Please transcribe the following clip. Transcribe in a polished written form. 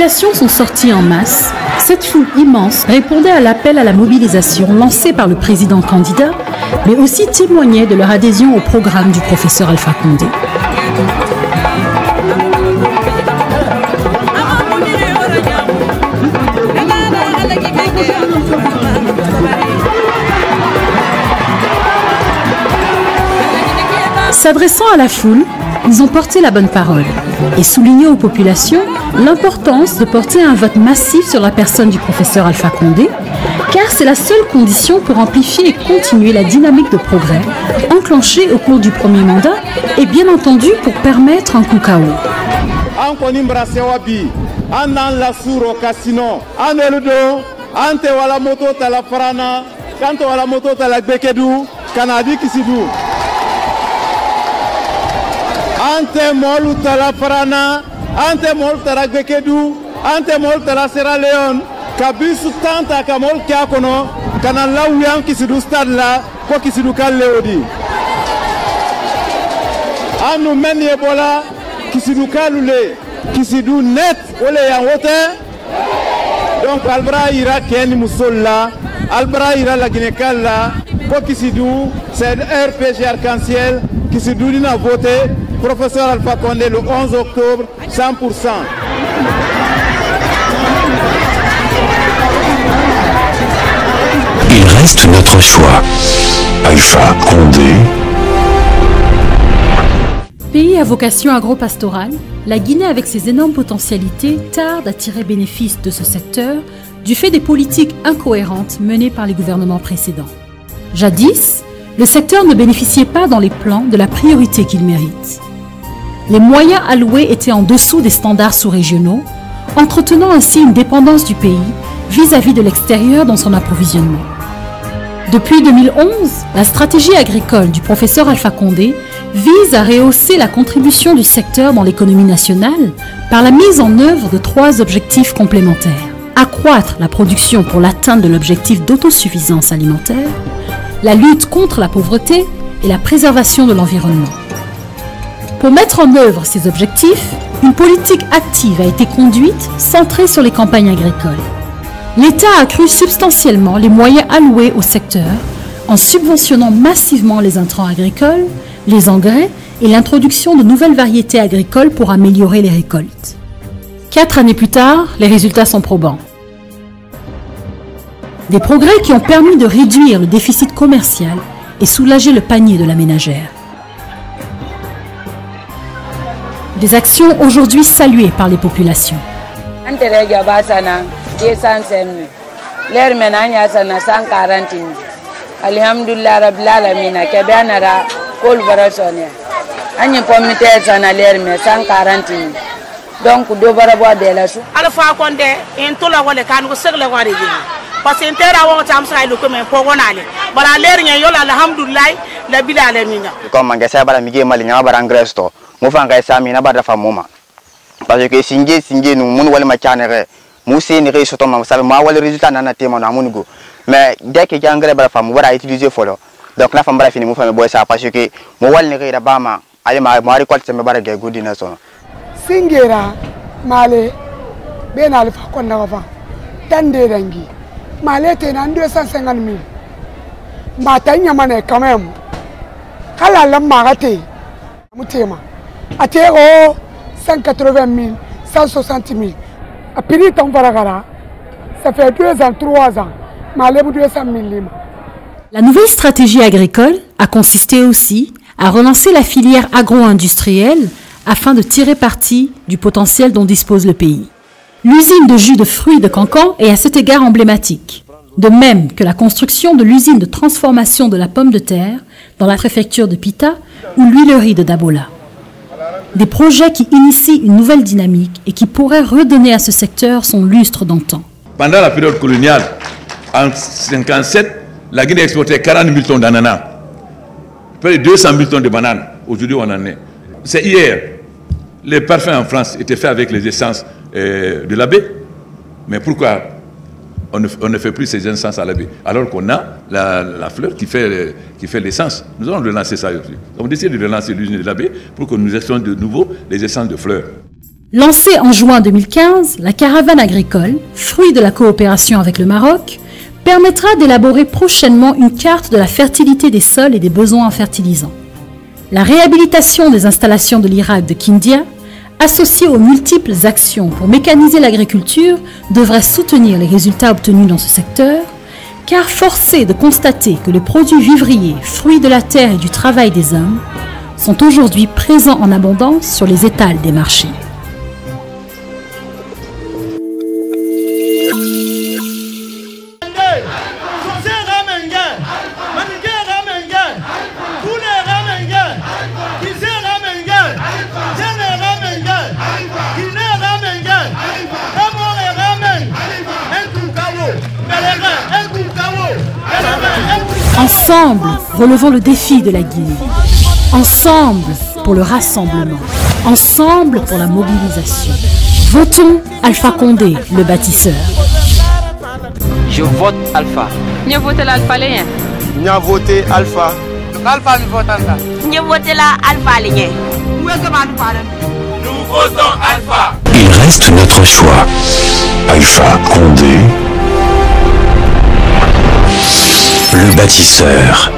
populations sont sorties en masse. Cette foule immense répondait à l'appel à la mobilisation lancé par le président candidat, mais aussi témoignait de leur adhésion au programme du professeur Alpha Condé. S'adressant à la foule, ils ont porté la bonne parole et souligné aux populations l'importance de porter un vote massif sur la personne du professeur Alpha Condé, car c'est la seule condition pour amplifier et continuer la dynamique de progrès enclenchée au cours du premier mandat et bien entendu pour permettre un coup KO. Ante molu tala Farana, ante molu tala Bekedu, ante molu tala Sierra Leone, kabisu tanta kamol kiakono, kana lauyan kisidu stade la, ko kisidu kalleodi. Anu meni ebola, kisidu kalule, kisidu net, ole yang wote. Donc albra ira keni musolla, albra ira la Guinée-Kala, ko kisidu, c'est RPG arc-en-ciel, kisidu dina voté. Professeur Alpha Condé le 11 octobre, 100%. Il reste notre choix. Alpha Condé. Pays à vocation agro-pastorale, la Guinée avec ses énormes potentialités tarde à tirer bénéfice de ce secteur du fait des politiques incohérentes menées par les gouvernements précédents. Jadis, le secteur ne bénéficiait pas dans les plans de la priorité qu'il mérite. Les moyens alloués étaient en dessous des standards sous-régionaux, entretenant ainsi une dépendance du pays vis-à-vis de l'extérieur dans son approvisionnement. Depuis 2011, la stratégie agricole du professeur Alpha Condé vise à rehausser la contribution du secteur dans l'économie nationale par la mise en œuvre de 3 objectifs complémentaires. Accroître la production pour l'atteinte de l'objectif d'autosuffisance alimentaire, la lutte contre la pauvreté et la préservation de l'environnement. Pour mettre en œuvre ces objectifs, une politique active a été conduite, centrée sur les campagnes agricoles. L'État a accru substantiellement les moyens alloués au secteur en subventionnant massivement les intrants agricoles, les engrais et l'introduction de nouvelles variétés agricoles pour améliorer les récoltes. 4 années plus tard, les résultats sont probants. Des progrès qui ont permis de réduire le déficit commercial et soulager le panier de la ménagère. Des actions aujourd'hui saluées par les populations. parce que intera wa tam sa lo ko men po wonale bala leer nya yo alhamdulillah la bil alamin ko manga sa bala mige mali nya bara ngresto mo fa ngai sa mi na bara fa moma parce que singe nous mun wala ma tianere mu se ni réussite to ma sa ma wala résultat na tema na munugo mais dès que jangre bara fa mu bara utiliser folo donc la femme bara fini mu fa me boy ça parce que mo wal ni reida bama ay ma récolte me bara ge godina so singera male benal fa ko na fa tande rangi malete na 250 000 matanya mane quand même kala la marate mutema atero 180 000 160 000 a pili ton paragara ça fait 2 ans 3 ans malé 200 000 lima. La nouvelle stratégie agricole a consisté aussi à relancer la filière agro-industrielle afin de tirer parti du potentiel dont dispose le pays. L'usine de jus de fruits de Cancan est à cet égard emblématique, de même que la construction de l'usine de transformation de la pomme de terre dans la préfecture de Pita ou l'huilerie de Dabola. Des projets qui initient une nouvelle dynamique et qui pourraient redonner à ce secteur son lustre d'antan. Pendant la période coloniale, en 1957, la Guinée exportait 40 000 tonnes d'ananas, près de 200 000 tonnes de bananes. Aujourd'hui, on en est. C'est hier. Les parfums en France étaient faits avec les essences de la baie. Mais pourquoi on ne fait plus ces essences à la baie alors qu'on a la fleur qui fait l'essence? Nous allons relancer ça aussi. On décide de relancer l'usine de la baie pour que nous extrayons de nouveau les essences de fleurs. Lancée en juin 2015, la caravane agricole, fruit de la coopération avec le Maroc, permettra d'élaborer prochainement une carte de la fertilité des sols et des besoins en fertilisants. La réhabilitation des installations de l'IRAC de Kindia, associée aux multiples actions pour mécaniser l'agriculture, devrait soutenir les résultats obtenus dans ce secteur, car force est de constater que les produits vivriers, fruits de la terre et du travail des hommes, sont aujourd'hui présents en abondance sur les étals des marchés. Ensemble, relevons le défi de la Guinée. Ensemble pour le rassemblement. Ensemble pour la mobilisation. Votons Alpha Condé, le bâtisseur. Je vote Alpha. Je vote l'Alpha Léen. Je vote Alpha. Alpha, je vote Alpha. Je vote l'Alpha Léen. Nous votons Alpha. Il reste notre choix. Alpha Condé, le bâtisseur.